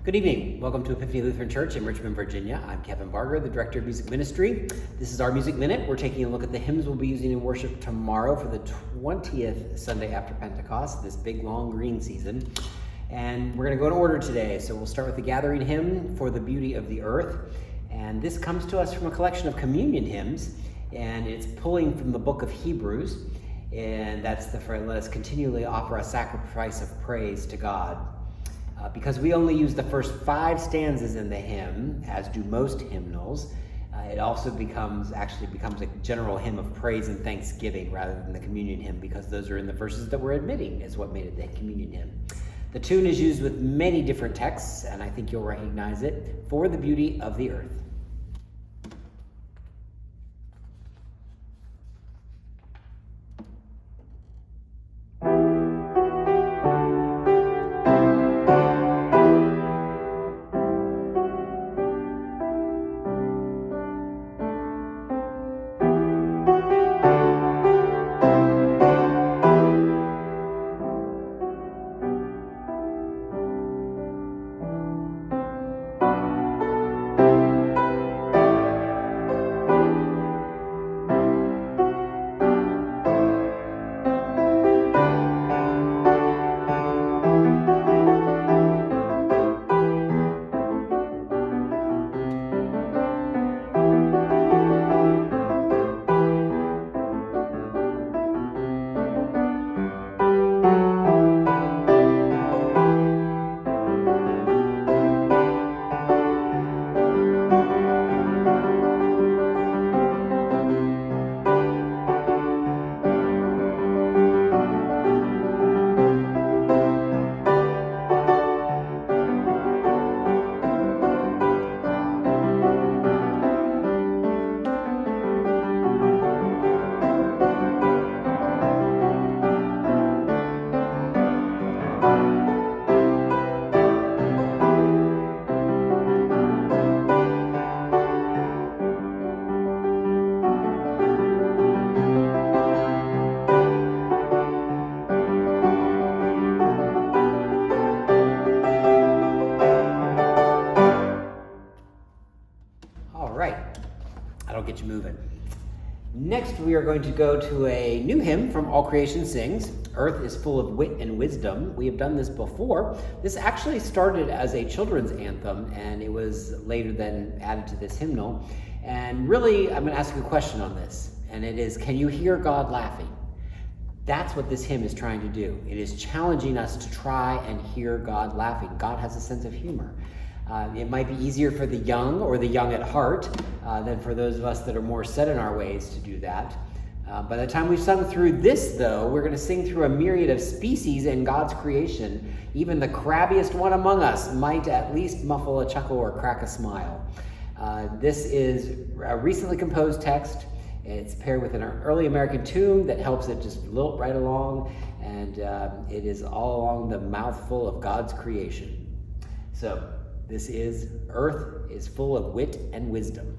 Good evening. Welcome to Epiphany Lutheran Church in Richmond, Virginia. I'm Kevin Barger, the Director of Music Ministry. This is our Music Minute. We're taking a look at the hymns we'll be using in worship tomorrow for the 20th Sunday after Pentecost, this big, long green season. And we're going to go in order today. So we'll start with the gathering hymn, For the Beauty of the Earth. And this comes to us from a collection of communion hymns, and it's pulling from the book of Hebrews. And that's let us continually offer a sacrifice of praise to God. Because we only use the first 5 stanzas in the hymn, as do most hymnals, it also becomes a general hymn of praise and thanksgiving rather than the communion hymn, because those are in the verses that we're admitting is what made it the communion hymn. The tune is used with many different texts, and I think you'll recognize it, For the Beauty of the Earth. That'll get you moving. Next, we are going to go to a new hymn from All Creation Sings, Earth is Full of Wit and Wisdom. We have done this before. This actually started as a children's anthem, and it was later then added to this hymnal. And really, I'm going to ask you a question on this, and it is, can you hear God laughing? That's what this hymn is trying to do. It is challenging us to try and hear God laughing. God has a sense of humor. It might be easier for the young or the young at heart than for those of us that are more set in our ways to do that. By the time we've sung through this, though, we're going to sing through a myriad of species in God's creation. Even the crabbiest one among us might at least muffle a chuckle or crack a smile. This is a recently composed text. It's paired with an early American tune that helps it just lilt right along, and it is all along the mouthful of God's creation. So, this is Earth is Full of Wit and Wisdom.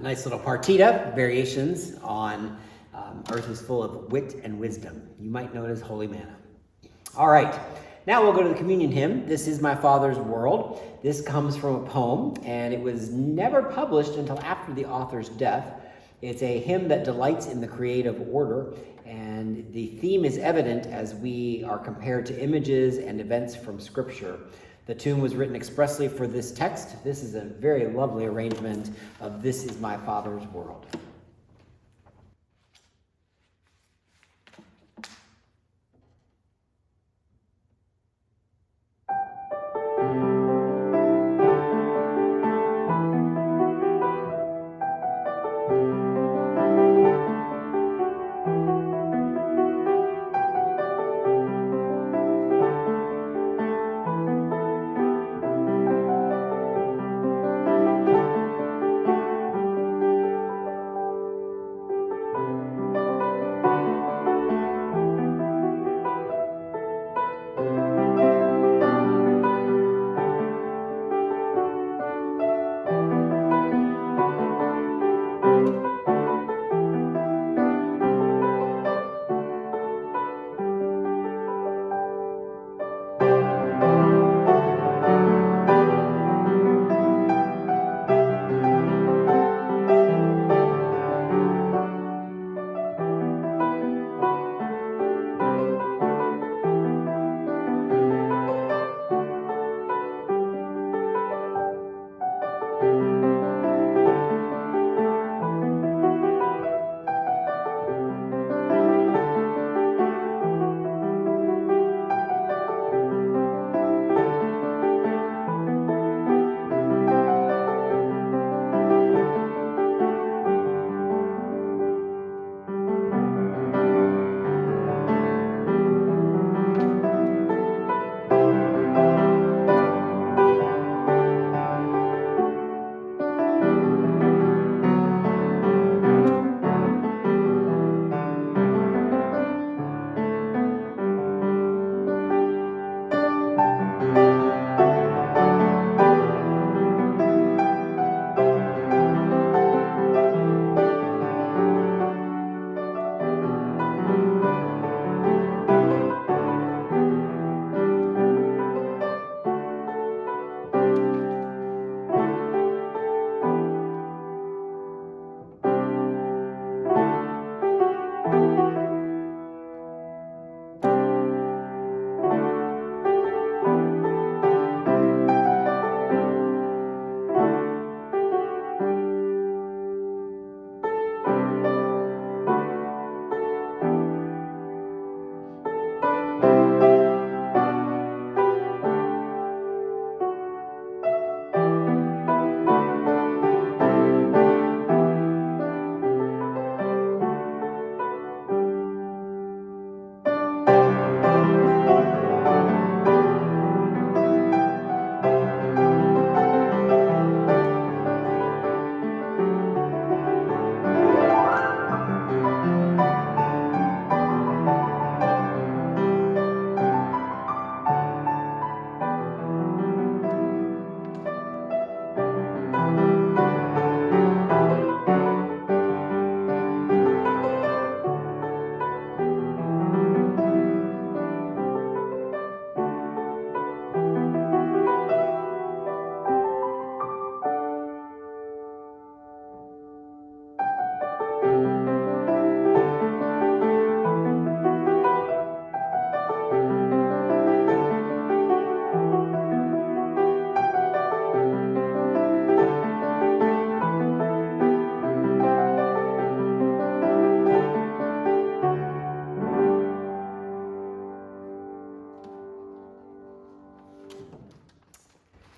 nice little partita, variations on Earth is full of wit and wisdom. You might know it as Holy Manna. All right, now we'll go to the communion hymn. This is My Father's World. This comes from a poem, and it was never published until after the author's death. It's a hymn that delights in the creative order, and the theme is evident as we are compared to images and events from Scripture. The tune was written expressly for this text. This is a very lovely arrangement of This is My Father's World.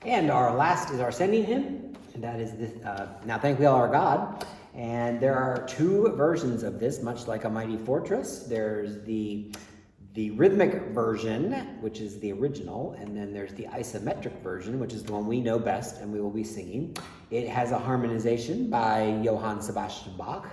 And our last is our sending hymn, and that is this, Now Thank We All Our God. And there are two versions of this, much like A Mighty Fortress. There's the rhythmic version, which is the original, and then there's the isometric version, which is the one we know best and we will be singing. It has a harmonization by Johann Sebastian Bach,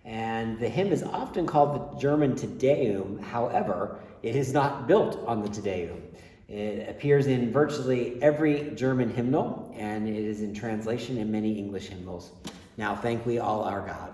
and the hymn is often called the German Te Deum. However, it is not built on the Te Deum. It appears in virtually every German hymnal, and it is in translation in many English hymnals. Now thank we all our God.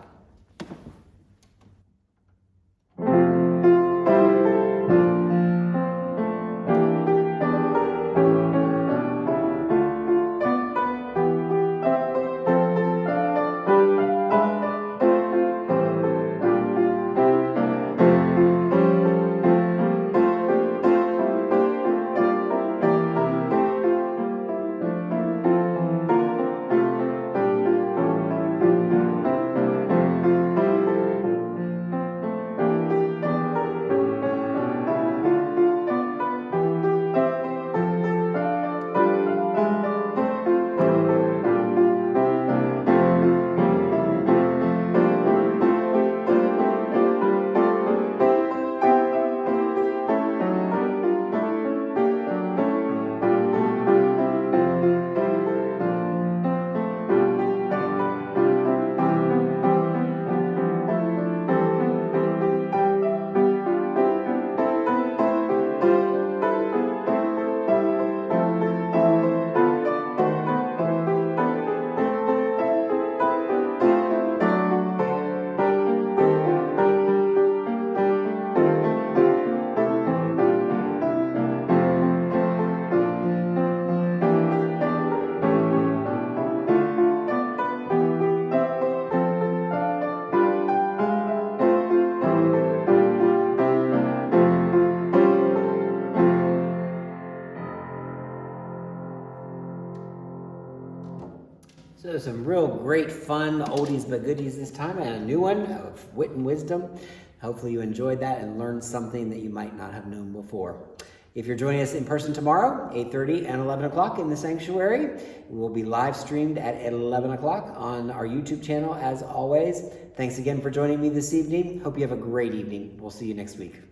So some real great fun oldies but goodies this time, and a new one of Wit and Wisdom. Hopefully you enjoyed that and learned something that you might not have known before. If you're joining us in person tomorrow, 8:30 and 11 o'clock in the sanctuary, we will be live streamed at 11 o'clock on our YouTube channel as always. Thanks again for joining me this evening. Hope you have a great evening. We'll see you next week.